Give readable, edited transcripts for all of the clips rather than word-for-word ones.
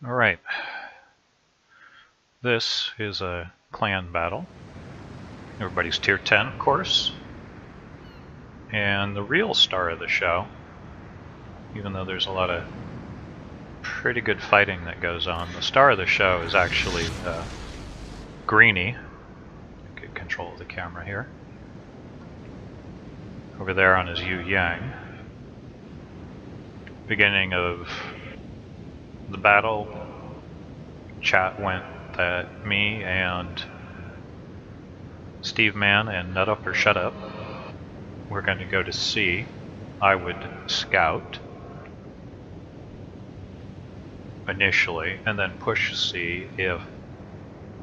Alright, this is a clan battle. Everybody's tier 10, of course. And the real star of the show, even though there's a lot of pretty good fighting that goes on, the star of the show is actually Greenie. Get control of the camera here. Over there on his Yueyang. Beginning of the battle, chat went that me and Steve Man and Nut Up or Shut Up we're going to go to C. I would scout initially and then push C if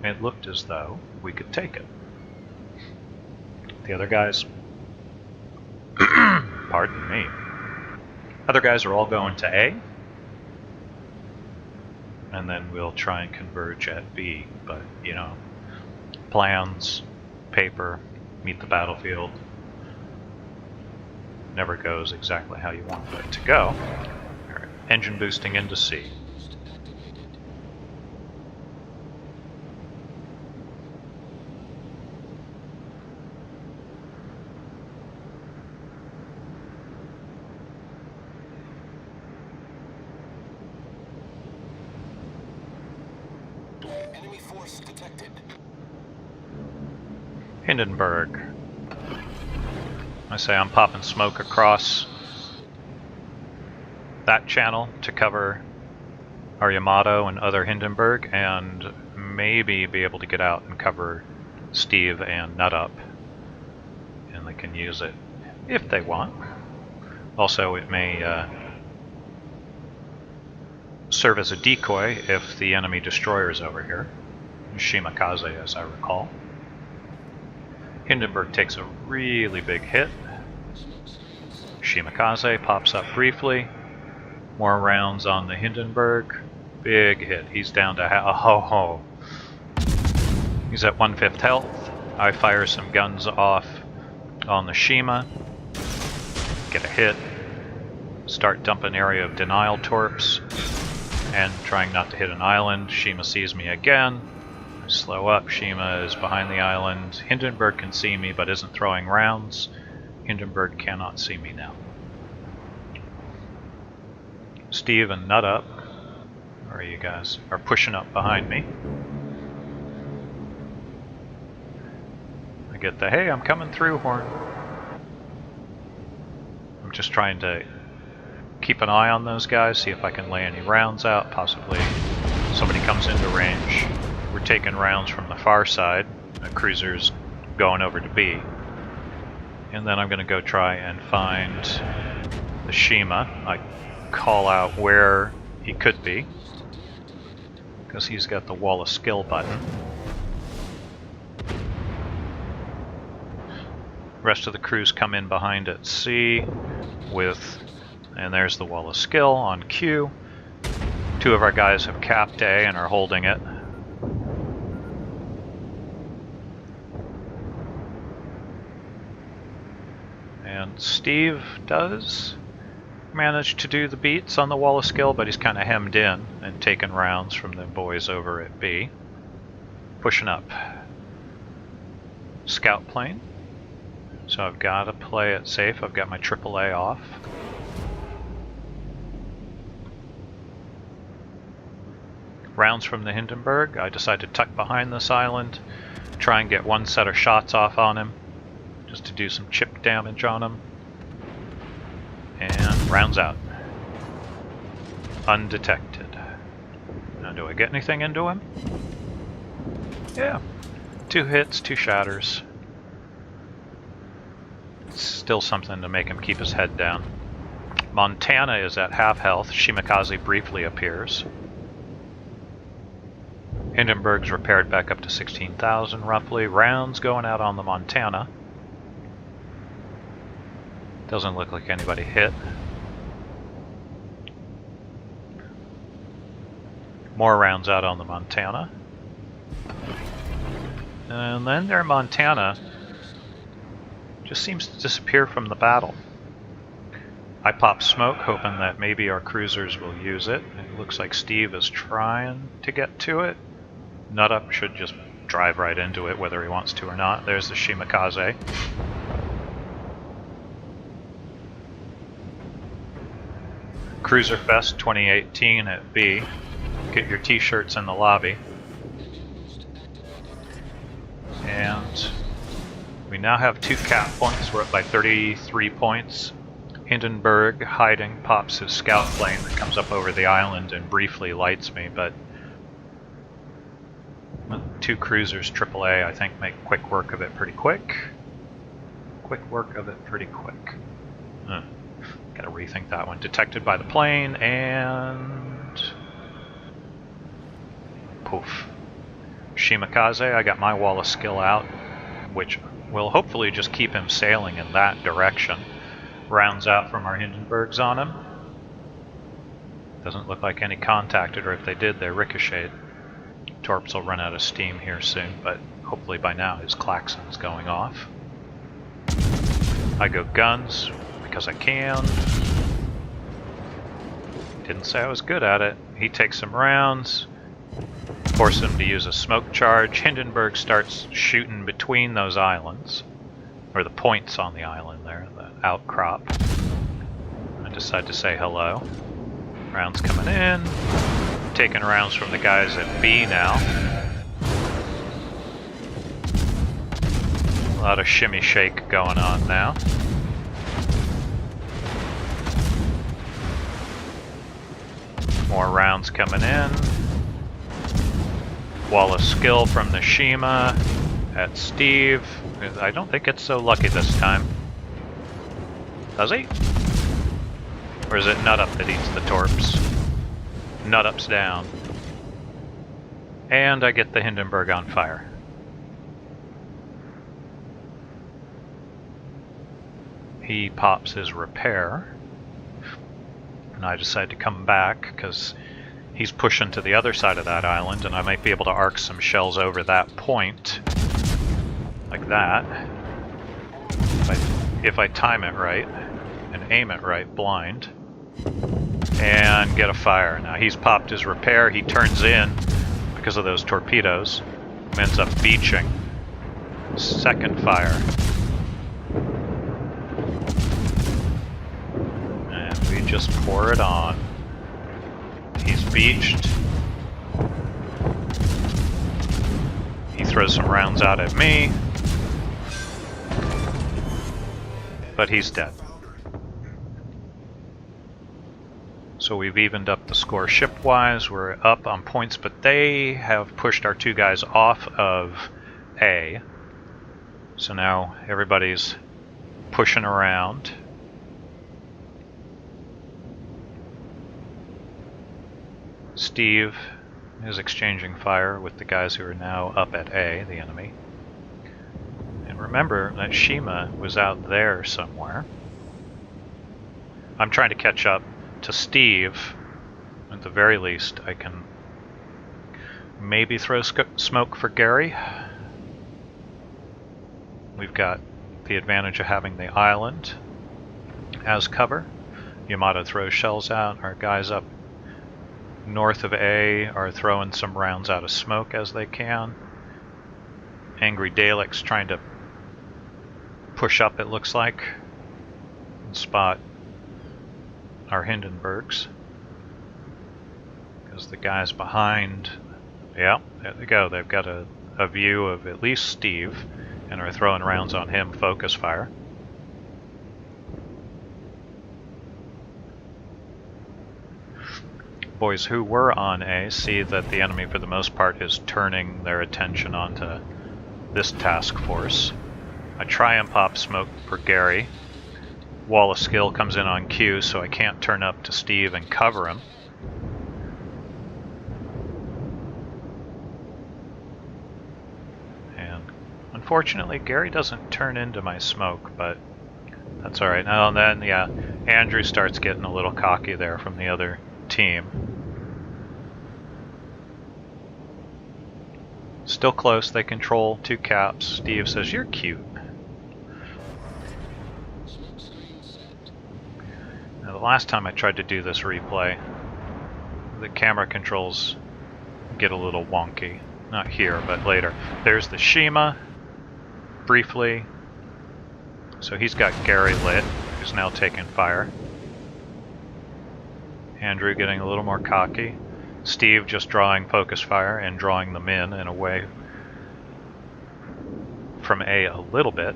it looked as though we could take it. The other guys, pardon me, other guys are all going to A, and then we'll try and converge at B. But, you know, plans, paper, meet the battlefield, never goes exactly how you want it to go. All right, engine boosting into C. Enemy force detected. Hindenburg. I say I'm popping smoke across that channel to cover our Yamato and other Hindenburg, and maybe be able to get out and cover Steve and Nut Up, and they can use it if they want. Also, it may serve as a decoy if the enemy destroyer is over here. Shimakaze, as I recall. Hindenburg takes a really big hit. Shimakaze pops up briefly. More rounds on the Hindenburg. Big hit. He's down to ho. He's at 1/5 health. I fire some guns off on the Shima. Get a hit. Start dumping area of denial torps. And trying not to hit an island. Shima sees me again. Slow up. Shima is behind the island. Hindenburg can see me but isn't throwing rounds. Hindenburg cannot see me now. Steve and Nut Up, where are you guys, are pushing up behind me. I get the hey, I'm coming through horn. I'm just trying to keep an eye on those guys, see if I can lay any rounds out. Possibly somebody comes into range. We're taking rounds from the far side. A cruiser's going over to B. And then I'm going to go try and find the Shima. I call out where he could be, because he's got the wall of skill button. Rest of the crews come in behind at C with, and there's the wall of skill on Q. Two of our guys have capped A and are holding it. And Steve does manage to do the beats on the wall of skill, but he's kind of hemmed in and taking rounds from the boys over at B. Pushing up. Scout plane. So I've got to play it safe. I've got my AAA off. Rounds from the Hindenburg. I decide to tuck behind this island, try and get one set of shots off on him, just to do some chip damage on him. And rounds out. Undetected. Now, do I get anything into him? Yeah. 2 hits, 2 shatters. Still something to make him keep his head down. Montana is at half health. Shimakaze briefly appears. Hindenburg's repaired back up to 16,000 roughly. Rounds going out on the Montana. Doesn't look like anybody hit. More rounds out on the Montana. And then their Montana just seems to disappear from the battle. I pop smoke, hoping that maybe our cruisers will use it. It looks like Steve is trying to get to it. Nut Up should just drive right into it, whether he wants to or not. There's the Shimakaze. Cruiser Fest 2018 at B. Get your t-shirts in the lobby. And we now have 2 cap points. We're up by 33 points. Hindenburg, hiding, pops his scout plane that comes up over the island and briefly lights me, but 2 cruisers AAA, I think, make quick work of it pretty quick. Gotta rethink that one. Detected by the plane, and poof. Shimakaze, I got my wall of skill out, which will hopefully just keep him sailing in that direction. Rounds out from our Hindenburgs on him. Doesn't look like any contacted, or if they did, they're ricocheted. Torps will run out of steam here soon, but hopefully by now his klaxon's going off. I go guns, because I can. Didn't say I was good at it. He takes some rounds. Force him to use a smoke charge. Hindenburg starts shooting between those islands. Or the points on the island there, the outcrop. I decide to say hello. Rounds coming in. Taking rounds from the guys at B now. A lot of shimmy shake going on now. More rounds coming in. Wall of skill from the Shima at Steve. I don't think it's so lucky this time. Does he? Or is it Nut Up that eats the torps? Nut Up's down. And I get the Hindenburg on fire. He pops his repair. And I decide to come back because he's pushing to the other side of that island, and I might be able to arc some shells over that point. Like that. If I time it right and aim it right, blind. And get a fire. Now he's popped his repair, he turns in because of those torpedoes. Ends up beaching. Second fire. And we just pour it on. He's beached. He throws some rounds out at me. But he's dead. So we've evened up the score ship-wise. We're up on points, but they have pushed our 2 guys off of A. So now everybody's pushing around. Steve is exchanging fire with the guys who are now up at A, the enemy. And remember that Shima was out there somewhere. I'm trying to catch up to Steve. At the very least, I can maybe throw smoke for Gary. We've got the advantage of having the island as cover. Yamato throws shells out. Our guys up north of A are throwing some rounds out of smoke as they can. Angry Dalek's trying to push up, it looks like, and spot our Hindenburgs. Because the guys behind, yeah, there they go. They've got a view of at least Steve and are throwing rounds on him, focus fire. Boys who were on A see that the enemy for the most part is turning their attention onto this task force. I try and pop smoke for Gary. Wall of skill comes in on cue, so I can't turn up to Steve and cover him. And unfortunately, Gary doesn't turn into my smoke, but that's alright. Now and then, yeah, Andrew starts getting a little cocky there from the other team. Still close, they control 2 caps. Steve says, "You're cute." the last time I tried to do this replay, the camera controls get a little wonky. Not here, but later. There's the Shima, briefly. So he's got Gary lit, who's now taking fire. Andrew getting a little more cocky. Steve just drawing focus fire and drawing them in away from A little bit.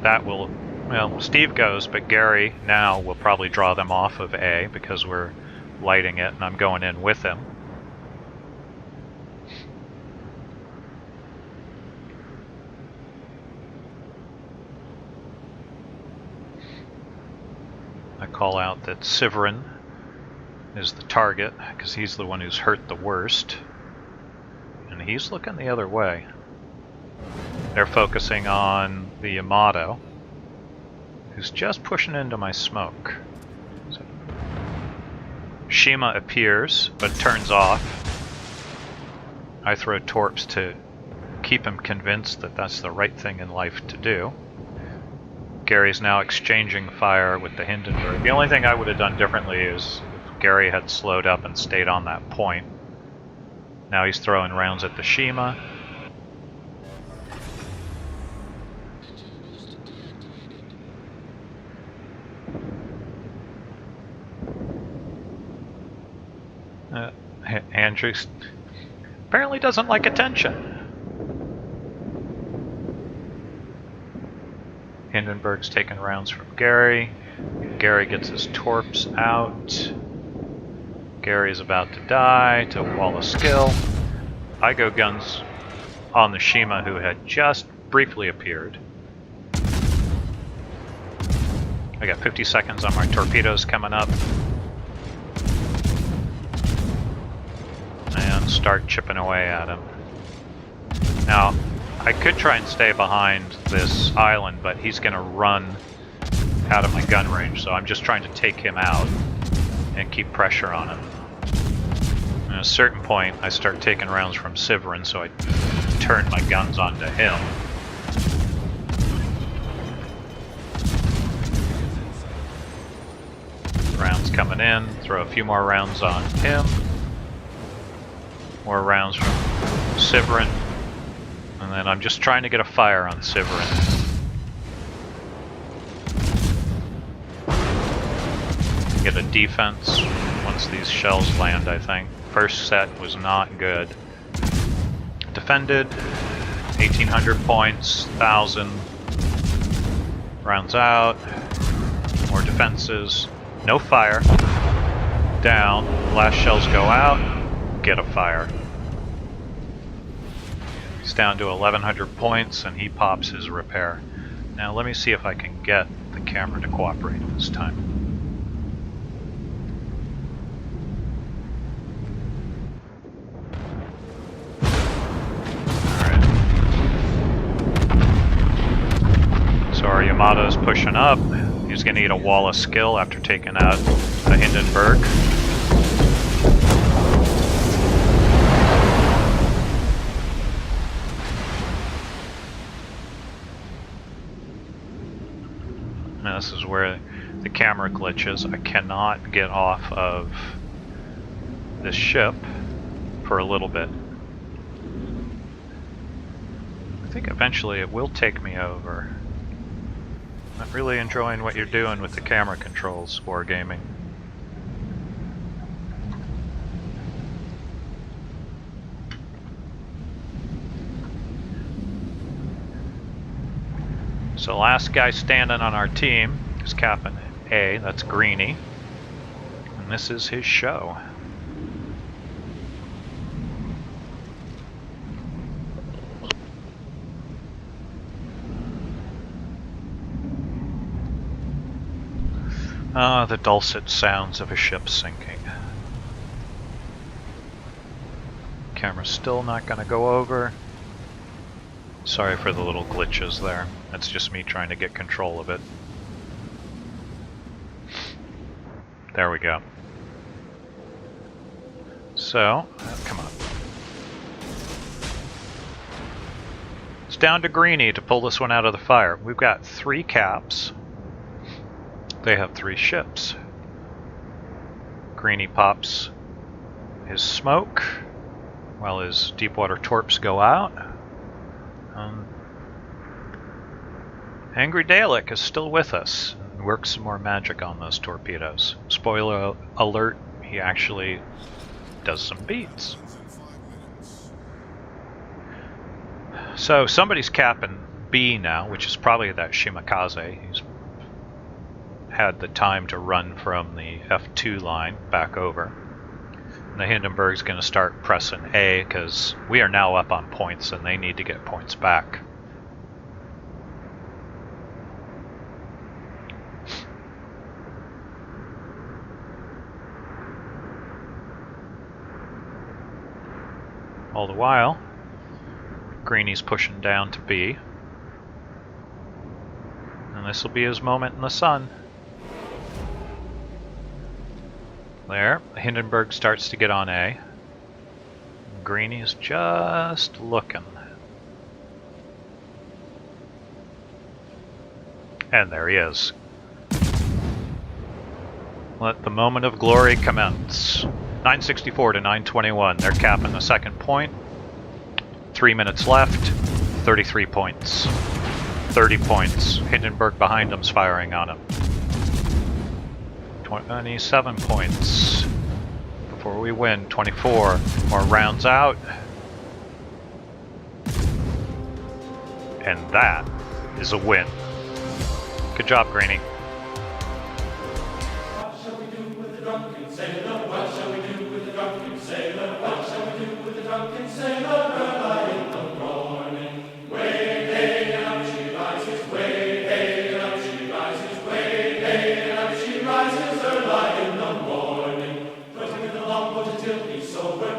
That will, well, Steve goes, but Gary now will probably draw them off of A because we're lighting it and I'm going in with him. I call out that Severin is the target because he's the one who's hurt the worst. And he's looking the other way. They're focusing on the Yamato, who's just pushing into my smoke. So, Shima appears, but turns off. I throw torps to keep him convinced that that's the right thing in life to do. Gary's now exchanging fire with the Hindenburg. The only thing I would have done differently is if Gary had slowed up and stayed on that point. Now he's throwing rounds at the Shima. Andrew apparently doesn't like attention. Hindenburg's taking rounds from Gary. Gary gets his torps out. Gary's about to die to a wall of skill. I go guns on the Shima, who had just briefly appeared. I got 50 seconds on my torpedoes coming up. And start chipping away at him. Now, I could try and stay behind this island, but he's going to run out of my gun range, so I'm just trying to take him out and keep pressure on him. At a certain point, I start taking rounds from Severin, so I turn my guns onto him. Rounds coming in, throw a few more rounds on him. More rounds from Severin. And then I'm just trying to get a fire on Severin. Get a defense once these shells land, I think. First set was not good. Defended, 1,800 points, 1,000. Rounds out. More defenses. No fire. Down. Last shells go out. Get a fire. He's down to 1,100 points and he pops his repair. Now let me see if I can get the camera to cooperate this time. Alright. So our Yamato's pushing up. He's going to need a wall of skill after taking out the Hindenburg. Now this is where the camera glitches. I cannot get off of this ship for a little bit. I think eventually it will take me over. I'm really enjoying what you're doing with the camera controls, Wargaming. So last guy standing on our team is Captain A, that's Greenie. And this is his show. Ah, the dulcet sounds of a ship sinking. Camera's still not going to go over. Sorry for the little glitches there. That's just me trying to get control of it. There we go. So, come on. It's down to Greenie to pull this one out of the fire. We've got 3 caps. They have 3 ships. Greenie pops his smoke while his deep water torps go out. Angry Dalek is still with us and works some more magic on those torpedoes. Spoiler alert, he actually does some beats. So somebody's capping B now, which is probably that Shimakaze. He's had the time to run from the F2 line back over. And the Hindenburg's going to start pressing A because we are now up on points and they need to get points back. All the while, Greenie's pushing down to B. And this will be his moment in the sun. There, Hindenburg starts to get on A. Greenie's just looking. And there he is. Let the moment of glory commence. 964 to 921. They're capping the second point. 3 minutes left. 33 points. 30 points. Hindenburg behind them's firing on him. 27 points. Before we win, 24. More rounds out. And that is a win. Good job, Greenie. What shall we do with the drunken sailor? What shall we do with the drunken sailor? What shall we do with the drunken sailor? Early in the morning. Way, hey, and up she rises. Way, hey, and up she rises. Way, hey, and up she rises. Early in the morning. Pushing in the longboat until he's sober.